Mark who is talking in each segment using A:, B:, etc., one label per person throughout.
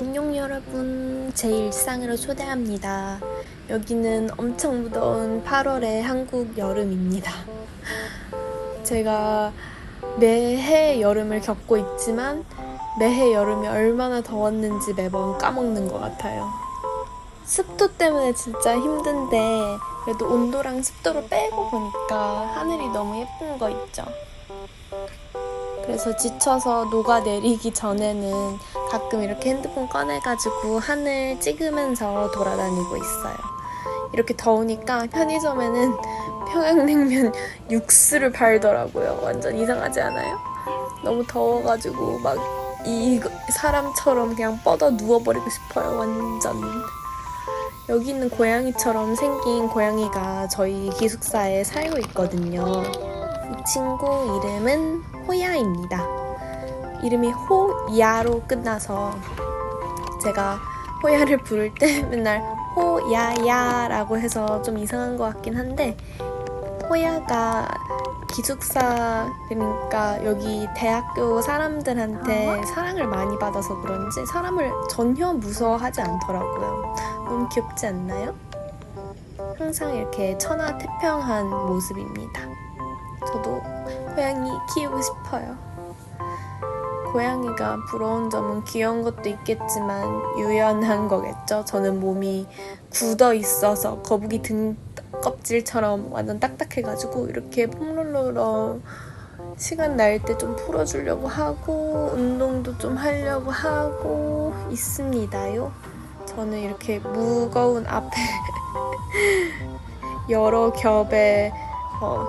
A: 안녕 여러분, 제 일상으로 초대합니다. 여기는 엄청 무더운 8월의 한국 여름입니다. 제가 매해 여름을 겪고 있지만 매해 여름이 얼마나 더웠는지 매번 까먹는 것 같아요. 습도 때문에 진짜 힘든데 그래도 온도랑 습도를 빼고 보니까 하늘이 너무 예쁜 거 있죠. 그래서 지쳐서 녹아내리기 전에는 가끔 이렇게 핸드폰 꺼내가지고 하늘 찍으면서 돌아다니고 있어요. 이렇게 더우니까 편의점에는 평양냉면 육수를 팔더라고요. 완전 이상하지 않아요? 너무 더워가지고 막 이 사람처럼 그냥 뻗어 누워버리고 싶어요. 완전. 여기 있는 고양이처럼 생긴 고양이가 저희 기숙사에 살고 있거든요. 이 친구 이름은 호야입니다. 이름이 호야로 끝나서 제가 호야를 부를 때 맨날 호야야라고 해서 좀 이상한 것 같긴 한데, 호야가 기숙사, 그러니까 여기 대학교 사람들한테 사랑을 많이 받아서 그런지 사람을 전혀 무서워하지 않더라고요. 너무 귀엽지 않나요? 항상 이렇게 천하태평한 모습입니다. 저도 고양이 키우고 싶어요. 고양이가 부러운 점은 귀여운 것도 있겠지만 유연한 거겠죠. 저는 몸이 굳어 있어서 거북이 등 껍질처럼 완전 딱딱해가지고 이렇게 폼롤러로 시간 날 때 좀 풀어주려고 하고 운동도 좀 하려고 하고 있습니다요. 저는 이렇게 무거운 앞에 여러 겹의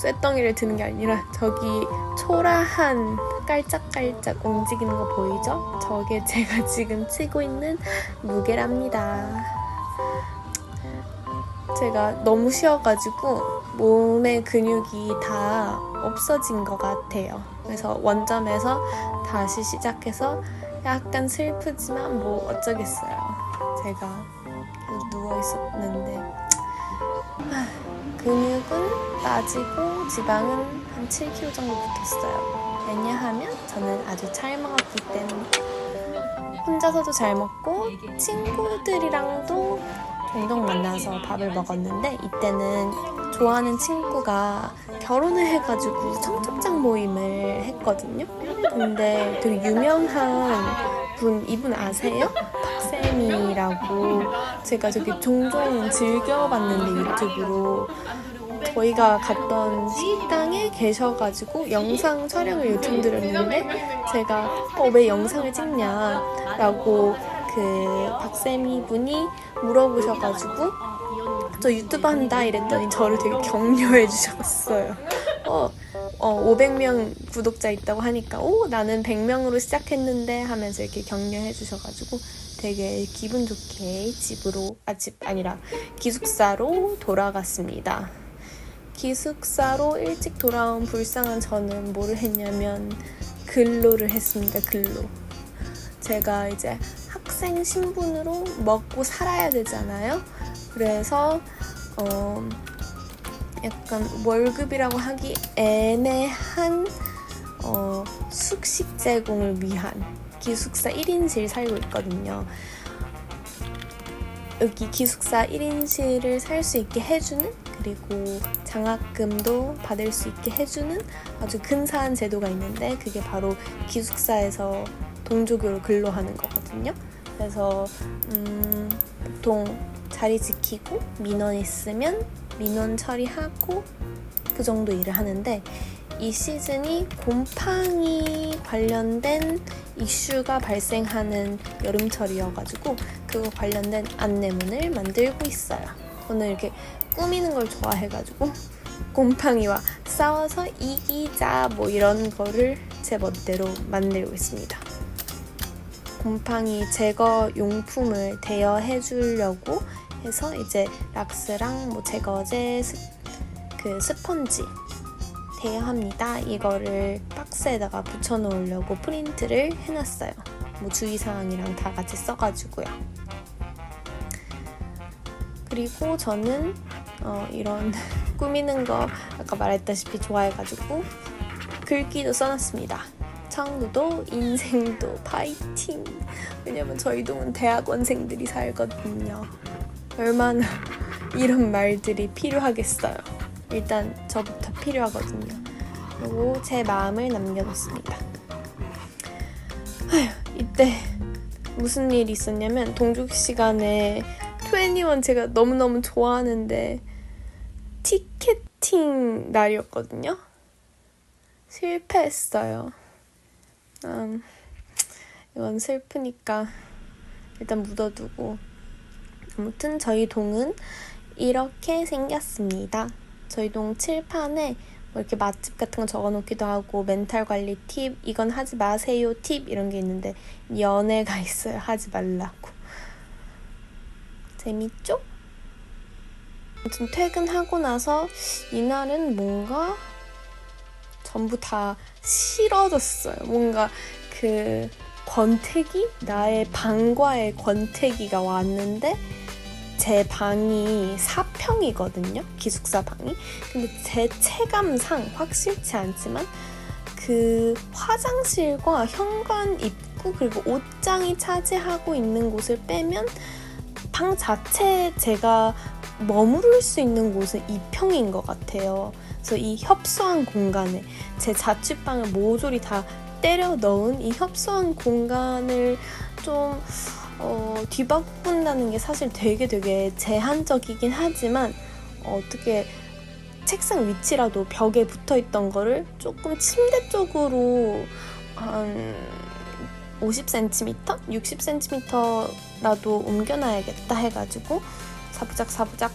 A: 쇳덩이를 드는 게 아니라 저기 초라한 깔짝깔짝 움직이는 거 보이죠? 저게 제가 지금 치고 있는 무게랍니다. 제가 너무 쉬어가지고 몸의 근육이 다 없어진 것 같아요. 그래서 원점에서 다시 시작해서 약간 슬프지만 뭐 어쩌겠어요. 제가 계속 누워있었는데 근육은 빠지고 지방은 한 7kg 정도 붙었어요. 왜냐하면 저는 아주 잘 먹었기 때문에. 혼자서도 잘 먹고 친구들이랑도 종종 만나서 밥을 먹었는데, 이때는 좋아하는 친구가 결혼을 해가지고 청첩장 모임을 했거든요. 근데 되게 유명한 분, 이분 아세요? 박쌤이라고. 제가 되게 종종 즐겨봤는데 유튜브로. 저희가 갔던 식당에 계셔가지고 영상 촬영을 요청드렸는데 제가 왜 영상을 찍냐라고 그 박쌤이 분이 물어보셔가지고 저 유튜브 한다 이랬더니 저를 되게 격려해 주셨어요. 500명 구독자 있다고 하니까 나는 100명으로 시작했는데 하면서 이렇게 격려해 주셔가지고 되게 기분 좋게 기숙사로 돌아갔습니다. 기숙사로 일찍 돌아온 불쌍한 저는 뭐를 했냐면 근로를 했습니다. 근로. 제가 이제 학생 신분으로 먹고 살아야 되잖아요. 그래서 약간 월급이라고 하기 애매한 숙식 제공을 위한 기숙사 1인실 살고 있거든요. 여기 기숙사 1인실을 살 수 있게 해주는, 그리고 장학금도 받을 수 있게 해주는 아주 근사한 제도가 있는데, 그게 바로 기숙사에서 동조교로 근로하는 거거든요. 그래서 보통 자리 지키고 민원 있으면 민원 처리하고 그 정도 일을 하는데, 이 시즌이 곰팡이 관련된 이슈가 발생하는 여름철이어가지고 그거 관련된 안내문을 만들고 있어요. 저는 이렇게 꾸미는 걸 좋아해가지고 곰팡이와 싸워서 이기자 뭐 이런 거를 제 멋대로 만들고 있습니다. 곰팡이 제거 용품을 대여해 주려고 해서 이제 락스랑 뭐 제거제, 스펀지 대여합니다. 이거를 박스에다가 붙여 놓으려고 프린트를 해놨어요. 뭐 주의사항이랑 다 같이 써가지고요. 그리고 저는 이런 꾸미는 거 아까 말했다시피 좋아해가지고 글귀도 써놨습니다. 청구도 인생도 파이팅. 왜냐면 저희 동은 대학원생들이 살거든요. 얼마나 이런 말들이 필요하겠어요. 일단 저부터 필요하거든요. 그리고 제 마음을 남겨뒀습니다. 이때 무슨 일이 있었냐면 동족 시간에 21 제가 너무너무 좋아하는데 티켓팅 날이었거든요. 실패했어요. 이건 슬프니까 일단 묻어두고, 아무튼 저희 동은 이렇게 생겼습니다. 저희 동 칠판에 뭐 이렇게 맛집 같은 거 적어놓기도 하고 멘탈 관리 팁, 이건 하지 마세요 팁 이런 게 있는데 연애가 있어요. 하지 말라고. 재밌죠? 아무튼 퇴근하고 나서 이날은 뭔가 전부 다 싫어졌어요. 뭔가 그 권태기? 나의 방과의 권태기가 왔는데 제 방이 4평이거든요. 기숙사 방이. 근데 제 체감상 확실치 않지만 그 화장실과 현관 입구 그리고 옷장이 차지하고 있는 곳을 빼면 방 자체 제가 머무를 수 있는 곳은 2평인 것 같아요. 그래서 이 협소한 공간에 제 자취방을 모조리 다 때려 넣은 이 협소한 공간을 좀 뒤바꾼다는 게 사실 되게 제한적이긴 하지만 어떻게 책상 위치라도 벽에 붙어있던 거를 조금 침대 쪽으로 한 50cm? 60cm라도 옮겨놔야겠다 해가지고 사부작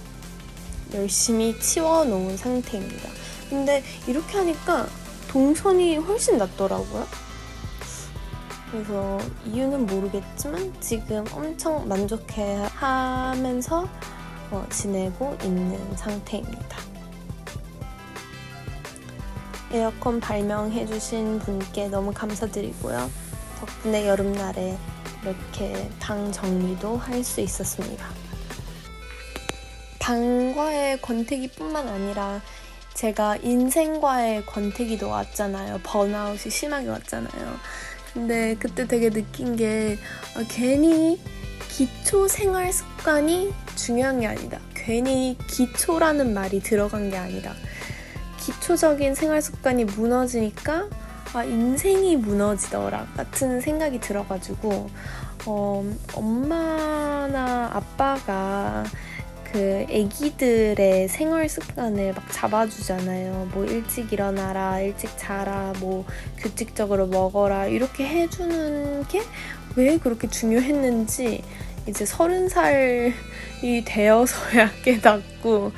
A: 열심히 치워놓은 상태입니다. 근데 이렇게 하니까 동선이 훨씬 낫더라고요. 그래서 이유는 모르겠지만 지금 엄청 만족해하면서 지내고 있는 상태입니다. 에어컨 발명해주신 분께 너무 감사드리고요. 덕분에 여름날에 이렇게 방 정리도 할 수 있었습니다. 방과의 권태기뿐만 아니라 제가 인생과의 권태기도 왔잖아요. 번아웃이 심하게 왔잖아요. 근데 그때 되게 느낀 게 괜히 기초 생활 습관이 중요한 게 아니다. 괜히 기초라는 말이 들어간 게 아니다. 기초적인 생활 습관이 무너지니까 인생이 무너지더라 같은 생각이 들어가지고 엄마나 아빠가 그 애기들의 생활 습관을 막 잡아주잖아요. 뭐 일찍 일어나라, 일찍 자라, 뭐 규칙적으로 먹어라 이렇게 해주는 게 왜 그렇게 중요했는지 이제 30살이 되어서야 깨닫고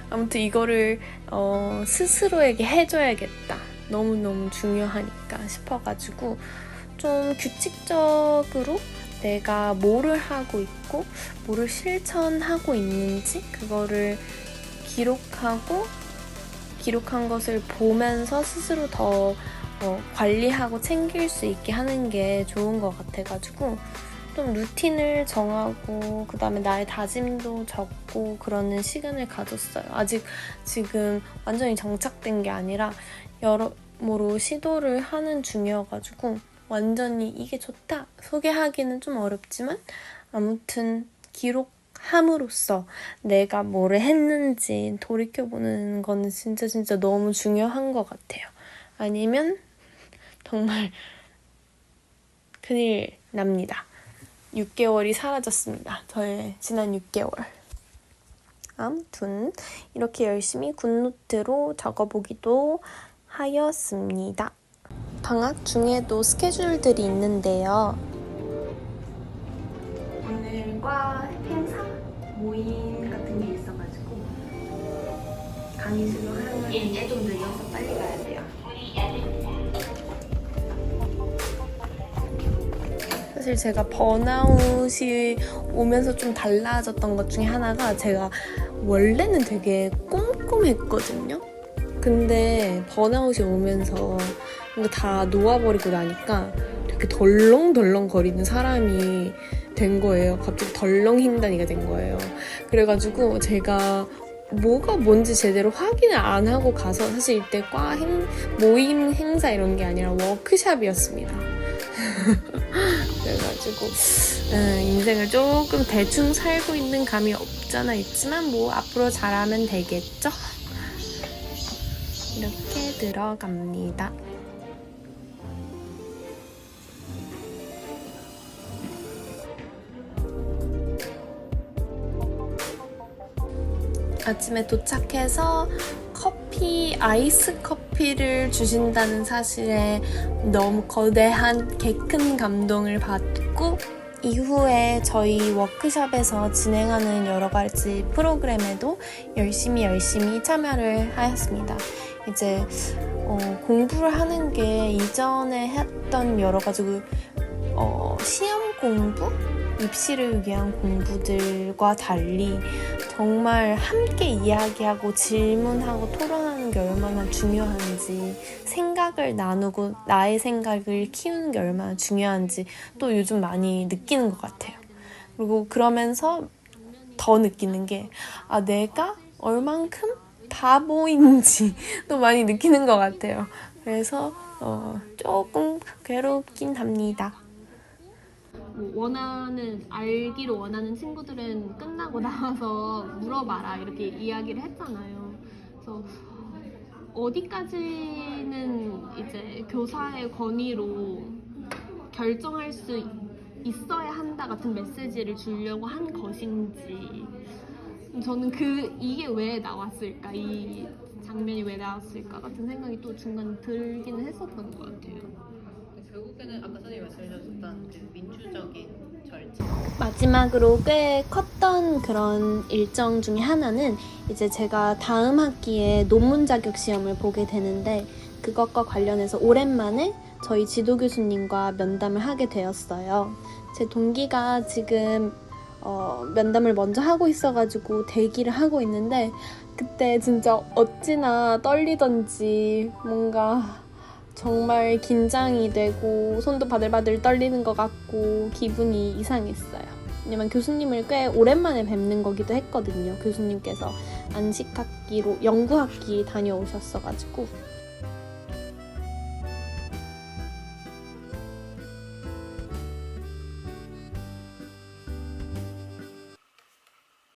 A: 아무튼 이거를 스스로에게 해줘야겠다. 너무너무 중요하니까 싶어가지고 좀 규칙적으로 내가 뭐를 하고 있고 뭐를 실천하고 있는지 그거를 기록한 것을 보면서 스스로 더 관리하고 챙길 수 있게 하는 게 좋은 것 같아가지고 좀 루틴을 정하고 그 다음에 나의 다짐도 적고 그러는 시간을 가졌어요. 아직 지금 완전히 정착된 게 아니라 여러모로 시도를 하는 중이어가지고 완전히 이게 좋다 소개하기는 좀 어렵지만 아무튼 기록함으로써 내가 뭐를 했는지 돌이켜보는 거는 진짜 너무 중요한 것 같아요. 아니면 정말 큰일 납니다. 6개월이 사라졌습니다. 저의 지난 6개월. 아무튼 이렇게 열심히 굿노트로 적어보기도 하였습니다. 방학 중에도 스케줄들이 있는데요. 오늘과 행사? 모임 같은 게 있어가지고 강의실로 하는데 좀 늦어서 빨리 가야 돼요. 사실 제가 번아웃이 오면서 좀 달라졌던 것 중에 하나가 제가 원래는 되게 꼼꼼했거든요. 근데 번아웃이 오면서 뭔가 다 놓아버리고 나니까 되게 덜렁덜렁 거리는 사람이 된 거예요. 갑자기 덜렁흰다니가 된 거예요. 그래가지고 제가 뭐가 뭔지 제대로 확인을 안 하고 가서 사실 이때 모임 행사 이런 게 아니라 워크샵이었습니다. 그래가지고 있어가지고 인생을 조금 대충 살고 있는 감이 없잖아 있지만 뭐 앞으로 잘하면 되겠죠? 이렇게 들어갑니다. 아침에 도착해서 아이스 커피를 주신다는 사실에 너무 거대한 개 큰 감동을 받고 이후에 저희 워크숍에서 진행하는 여러 가지 프로그램에도 열심히 참여를 하였습니다. 이제 공부를 하는 게 이전에 했던 여러 가지 시험 공부? 입시를 위한 공부들과 달리 정말 함께 이야기하고 질문하고 토론하는 게 얼마나 중요한지, 생각을 나누고 나의 생각을 키우는 게 얼마나 중요한지 또 요즘 많이 느끼는 것 같아요. 그리고 그러면서 더 느끼는 게 내가 얼만큼 바보인지 또 많이 느끼는 것 같아요. 그래서 조금 괴롭긴 합니다.
B: 알기로 원하는 친구들은 끝나고 나와서 물어봐라 이렇게 이야기를 했잖아요. 그래서 어디까지는 이제 교사의 권위로 결정할 수 있어야 한다 같은 메시지를 주려고 한 것인지, 저는 이게 왜 나왔을까, 이 장면이 왜 나왔을까 같은 생각이 또 중간에 들기는 했었던 것 같아요.
C: 결국에는 아까 선생님이 말씀해주셨던 그 민주적인 절차.
A: 마지막으로 꽤 컸던 그런 일정 중에 하나는 이제 제가 다음 학기에 논문 자격 시험을 보게 되는데 그것과 관련해서 오랜만에 저희 지도 교수님과 면담을 하게 되었어요. 제 동기가 지금 면담을 먼저 하고 있어가지고 대기를 하고 있는데 그때 진짜 어찌나 떨리던지 뭔가 정말 긴장이 되고 손도 바들바들 떨리는 것 같고 기분이 이상했어요. 왜냐면 교수님을 꽤 오랜만에 뵙는 거기도 했거든요. 교수님께서 안식학기로 연구학기 다녀오셨어가지고